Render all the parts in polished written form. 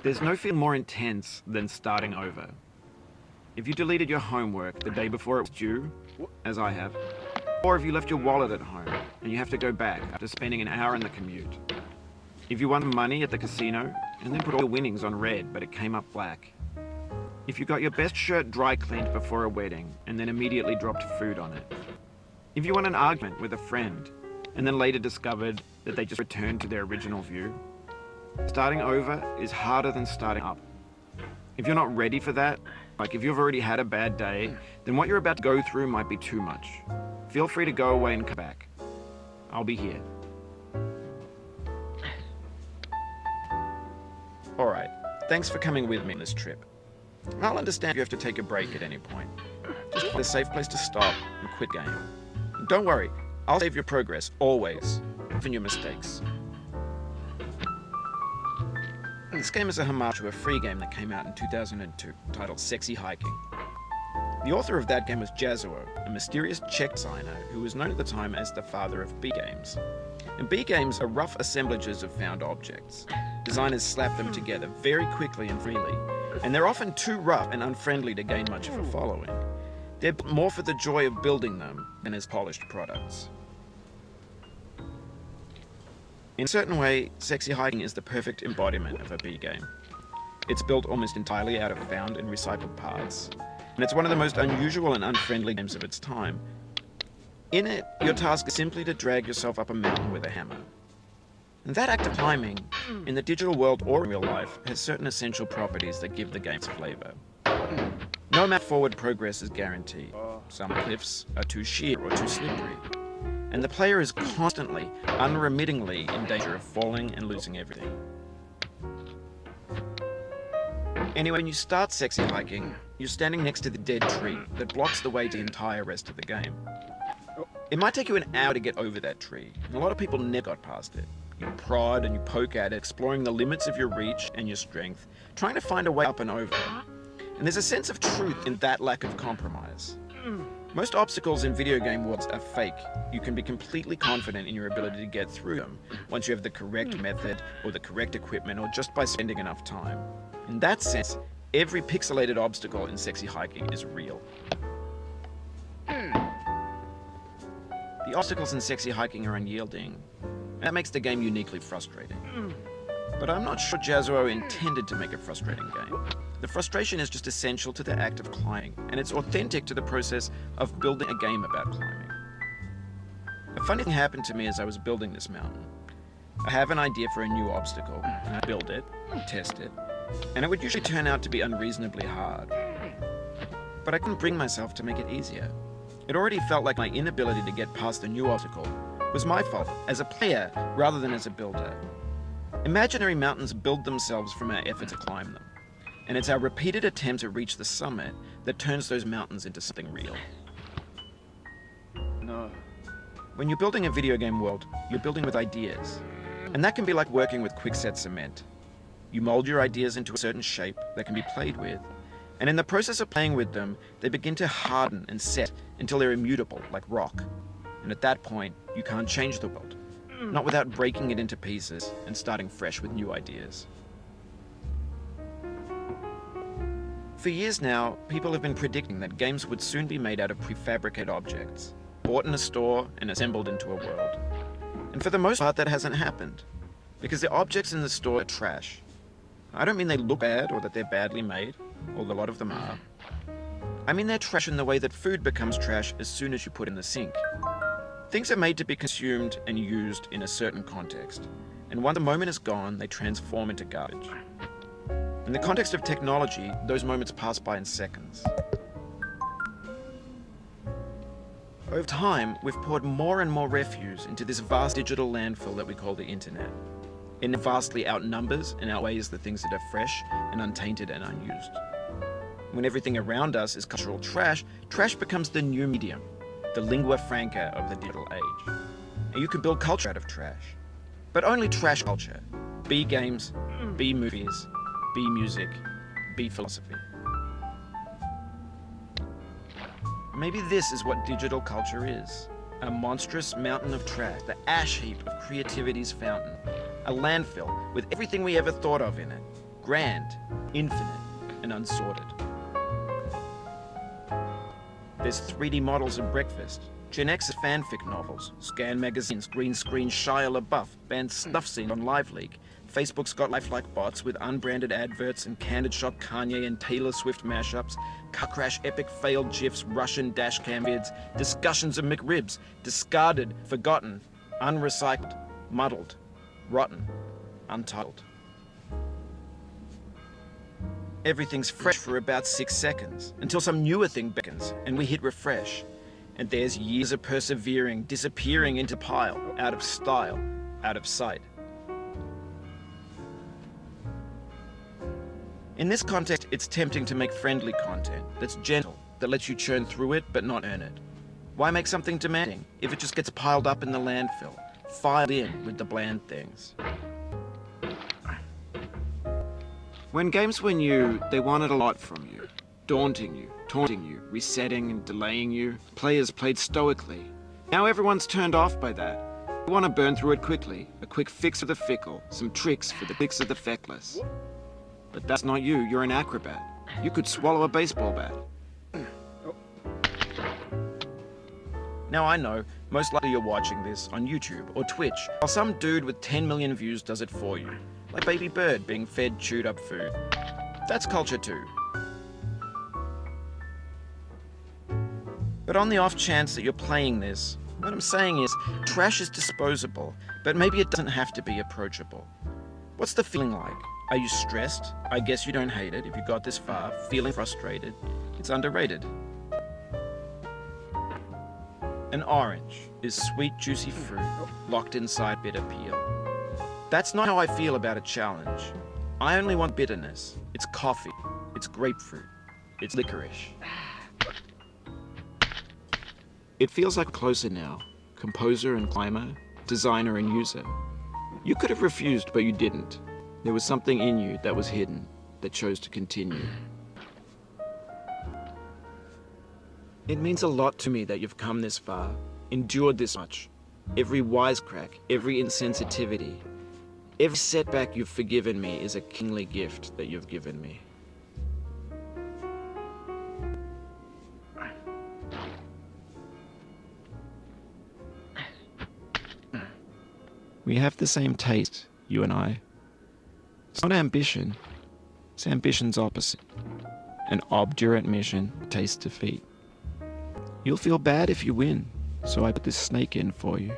There's no feeling more intense than starting over. If you deleted your homework the day before it was due, as I have, or if you left your wallet at home and you have to go back after spending an hour in the commute. If you won money at the casino and then put all your winnings on red but it came up black. If you got your best shirt dry cleaned before a wedding and then immediately dropped food on it. If you won an argument with a friend and then later discovered that they just returned to their original view. Starting over is harder than starting up. If you're not ready for that, like if you've already had a bad day, then what you're about to go through might be too much. Feel free to go away and come back. I'll be here. Alright, thanks for coming with me on this trip. I'll understand if you have to take a break at any point. Just find a safe place to stop and quit game. And don't worry, I'll save your progress, always, even your mistakes. This game is a homage to a free game that came out in 2002, titled Sexy Hiking. The author of that game was Xiaoyu, a mysterious Czech designer who was known at the time as the father of B games. And B games are rough assemblages of found objects. Designers slap them together very quickly and freely, and they're often too rough and unfriendly to gain much of a following. They're more for the joy of building them than as polished products. In a certain way, Sexy Hiking is the perfect embodiment of a B game. It's built almost entirely out of found and recycled parts, and it's one of the most unusual and unfriendly games of its time. In it, your task is simply to drag yourself up a mountain with a hammer. And that act of climbing, in the digital world or in real life, has certain essential properties that give the game its flavor. No map forward progress is guaranteed. Some cliffs are too sheer or too slippery. And the player is constantly, unremittingly in danger of falling and losing everything. Anyway, when you start Sexy Hiking, you're standing next to the dead tree that blocks the way to the entire rest of the game. It might take you an hour to get over that tree, and a lot of people never got past it. You prod and you poke at it, exploring the limits of your reach and your strength, trying to find a way up and over. And there's a sense of truth in that lack of compromise. Most obstacles in video game worlds are fake. You can be completely confident in your ability to get through them once you have the correct method or the correct equipment or just by spending enough time. In that sense, every pixelated obstacle in Sexy Hiking is real. The obstacles in Sexy Hiking are unyielding, and that makes the game uniquely frustrating. But I'm not sure Xiaoyu intended to make a frustrating game. The frustration is just essential to the act of climbing, and it's authentic to the process of building a game about climbing. A funny thing happened to me as I was building this mountain. I have an idea for a new obstacle, and I build it, test it, and it would usually turn out to be unreasonably hard. But I couldn't bring myself to make it easier. It already felt like my inability to get past the new obstacle was my fault as a player rather than as a builder. Imaginary mountains build themselves from our effort to climb them, and it's our repeated attempt to reach the summit that turns those mountains into something real. No. When you're building a video game world, you're building with ideas, and that can be like working with quickset cement. You mold your ideas into a certain shape that can be played with, and in the process of playing with them, they begin to harden and set until they're immutable, like rock. And at that point, you can't change the world, not without breaking it into pieces and starting fresh with new ideas. For years now, people have been predicting that games would soon be made out of prefabricated objects, bought in a store and assembled into a world. And for the most part, that hasn't happened, because the objects in the store are trash. I don't mean they look bad or that they're badly made, although a lot of them are. I mean they're trash in the way that food becomes trash as soon as you put it in the sink. Things are made to be consumed and used in a certain context, and once the moment is gone, they transform into garbage. In the context of technology, those moments pass by in seconds. Over time, we've poured more and more refuse into this vast digital landfill that we call the internet. It vastly outnumbers and outweighs the things that are fresh and untainted and unused. When everything around us is cultural trash, trash becomes the new medium, the lingua franca of the digital age. And you can build culture out of trash, but only trash culture. B games, B movies, B music, B philosophy. Maybe this is what digital culture is. A monstrous mountain of trash, the ash heap of creativity's fountain. A landfill with everything we ever thought of in it. grand, infinite, and unsorted. There's 3D models of breakfast, Gen X fanfic novels, scan magazines, green screen Shia LaBeouf, banned snuff scene on LiveLeak. Facebook's got lifelike bots with unbranded adverts and candid shot Kanye and Taylor Swift mashups, car crash epic failed GIFs, Russian dashcam vids, discussions of McRibs, discarded, forgotten, unrecycled, muddled, rotten, untitled. Everything's fresh for about 6 seconds, until some newer thing beckons, and we hit refresh. And there's years of persevering, disappearing into pile, out of style, out of sight. In this context, it's tempting to make friendly content that's gentle, that lets you churn through it but not earn it. Why make something demanding if it just gets piled up in the landfill, filed in with the bland things? When games were new, they wanted a lot from you. Daunting you, taunting you, resetting and delaying you. Players played stoically. Now everyone's turned off by that. They want to burn through it quickly. A quick fix for the fickle, some tricks for the clicks of the feckless. But that's not you, you're an acrobat. You could swallow a baseball bat. Now I know, most likely you're watching this on YouTube or Twitch, while some dude with 10 million views does it for you. Like Baby Bird being fed chewed up food. That's culture too. But on the off chance that you're playing this, what I'm saying is, trash is disposable, but maybe it doesn't have to be approachable. What's the feeling like? Are you stressed? I guess you don't hate it if you got this far. Feeling frustrated? It's underrated. An orange is sweet, juicy fruit, locked inside bitter peel. That's not how I feel about a challenge. I only want bitterness. It's coffee. It's grapefruit. It's licorice. It feels like closer now. Composer and climber, designer and user. You could have refused, but you didn't. There was something in you that was hidden, that chose to continue. It means a lot to me that you've come this far, endured this much. Every wisecrack, every insensitivity, every setback you've forgiven me is a kingly gift that you've given me. We have the same taste, you and I. It's not ambition, it's ambition's opposite. An obdurate mission tastes defeat. You'll feel bad if you win, so I put this snake in for you.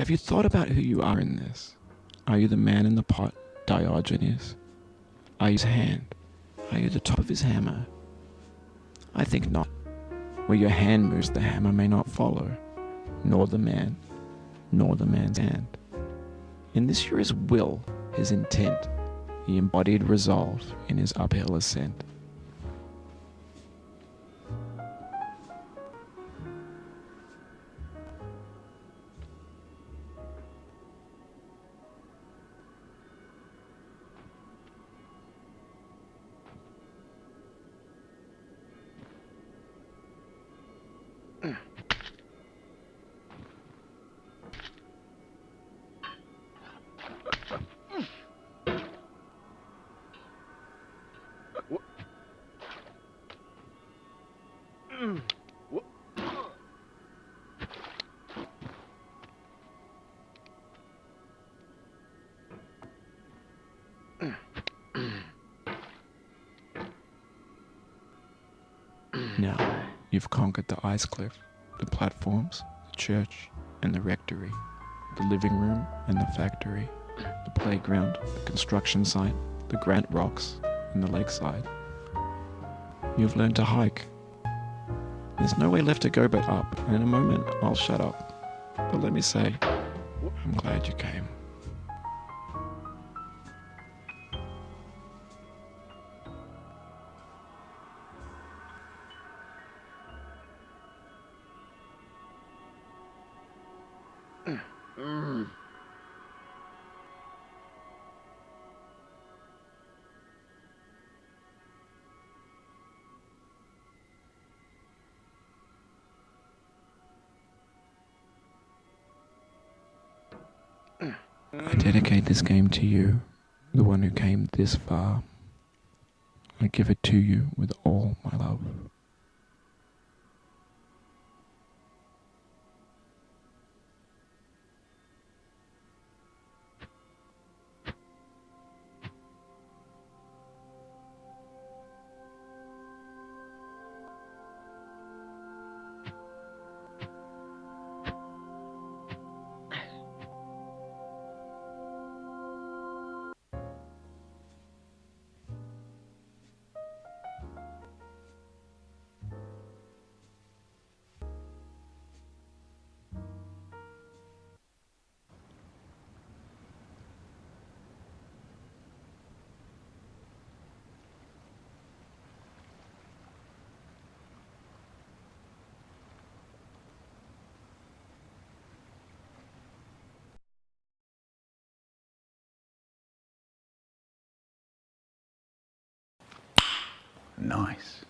Have you thought about who you are in this? Are you the man in the pot, Diogenes? Are you his hand? Are you the top of his hammer? I think not. Where your hand moves, the hammer may not follow, nor the man, nor the man's hand. In this you're his will, his intent, the embodied resolve in his uphill ascent. Now, you've conquered the ice cliff, the platforms, the church, and the rectory, the living room and the factory, the playground, the construction site, the granite rocks, and the lakeside. You've learned to hike. There's no way left to go but up, and in a moment I'll shut up. But let me say, I'm glad you came. I dedicate this game to you, the one who came this far. I give it to you with all my love. Nice.